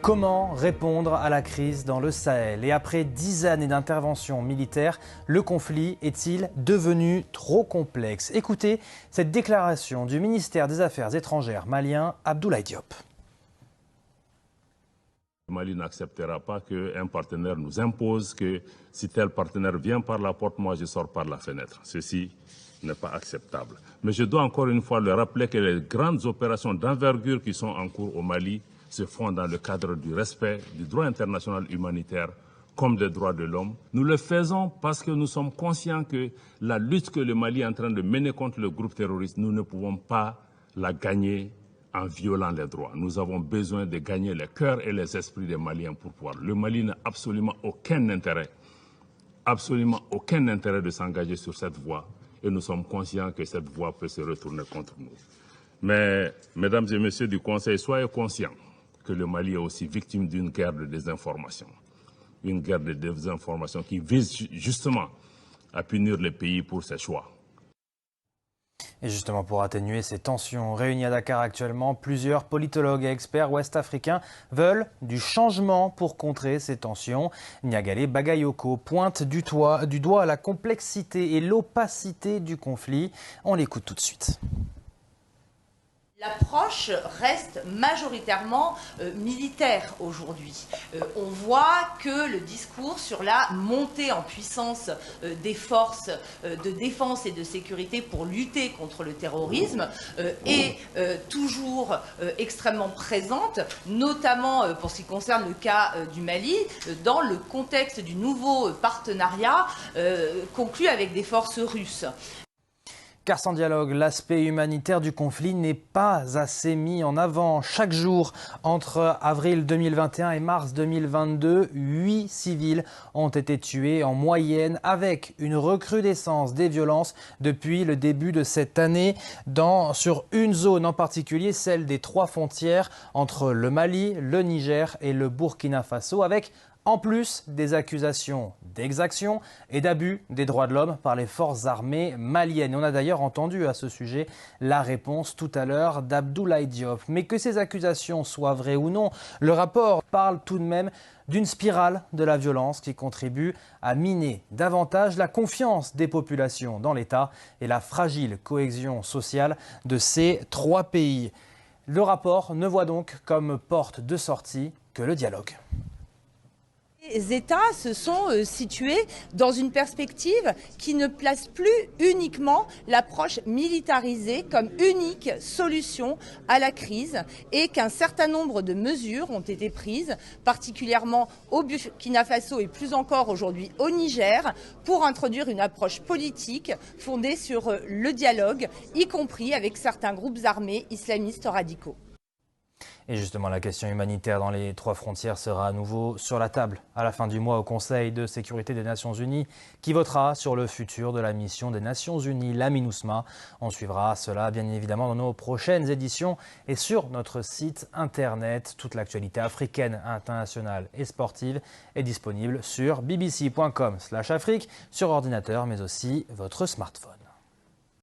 Comment répondre à la crise dans le Sahel? Et après 10 années d'intervention militaire, le conflit est-il devenu trop complexe? Écoutez cette déclaration du ministère des Affaires étrangères malien, Abdoulaye Diop. Le Mali n'acceptera pas qu'un partenaire nous impose que si tel partenaire vient par la porte, moi je sors par la fenêtre. Ceci n'est pas acceptable. Mais je dois encore une fois le rappeler que les grandes opérations d'envergure qui sont en cours au Mali se font dans le cadre du respect du droit international humanitaire comme des droits de l'homme. Nous le faisons parce que nous sommes conscients que la lutte que le Mali est en train de mener contre le groupe terroriste, nous ne pouvons pas la gagner en violant les droits. Nous avons besoin de gagner les cœurs et les esprits des Maliens pour pouvoir. Le Mali n'a absolument aucun intérêt de s'engager sur cette voie. Et nous sommes conscients que cette voie peut se retourner contre nous. Mais, mesdames et messieurs du Conseil, soyez conscients que le Mali est aussi victime d'une guerre de désinformation. Une guerre de désinformation qui vise justement à punir les pays pour ses choix. Et justement, pour atténuer ces tensions réunies à Dakar actuellement, plusieurs politologues et experts ouest-africains veulent du changement pour contrer ces tensions. Niagale Bagayoko pointe du doigt la complexité et l'opacité du conflit. On l'écoute tout de suite. L'approche reste majoritairement militaire aujourd'hui. On voit que le discours sur la montée en puissance des forces de défense et de sécurité pour lutter contre le terrorisme est toujours extrêmement présente, notamment pour ce qui concerne le cas du Mali, dans le contexte du nouveau partenariat conclu avec des forces russes. Car sans dialogue, l'aspect humanitaire du conflit n'est pas assez mis en avant. Chaque jour, entre avril 2021 et mars 2022, 8 civils ont été tués en moyenne, avec une recrudescence des violences depuis le début de cette année sur une zone en particulier, celle des 3 frontières entre le Mali, le Niger et le Burkina Faso, avec en plus des accusations d'exaction et d'abus des droits de l'homme par les forces armées maliennes. On a d'ailleurs entendu à ce sujet la réponse tout à l'heure d'Abdoulaye Diop. Mais que ces accusations soient vraies ou non, le rapport parle tout de même d'une spirale de la violence qui contribue à miner davantage la confiance des populations dans l'État et la fragile cohésion sociale de ces 3 pays. Le rapport ne voit donc comme porte de sortie que le dialogue. Les États se sont situés dans une perspective qui ne place plus uniquement l'approche militarisée comme unique solution à la crise et qu'un certain nombre de mesures ont été prises, particulièrement au Burkina Faso et plus encore aujourd'hui au Niger, pour introduire une approche politique fondée sur le dialogue, y compris avec certains groupes armés islamistes radicaux. Et justement, la question humanitaire dans les 3 frontières sera à nouveau sur la table à la fin du mois au Conseil de sécurité des Nations Unies qui votera sur le futur de la mission des Nations Unies, la MINUSMA. On suivra cela bien évidemment dans nos prochaines éditions et sur notre site internet. Toute l'actualité africaine, internationale et sportive est disponible sur bbc.com/Afrique, sur ordinateur mais aussi votre smartphone.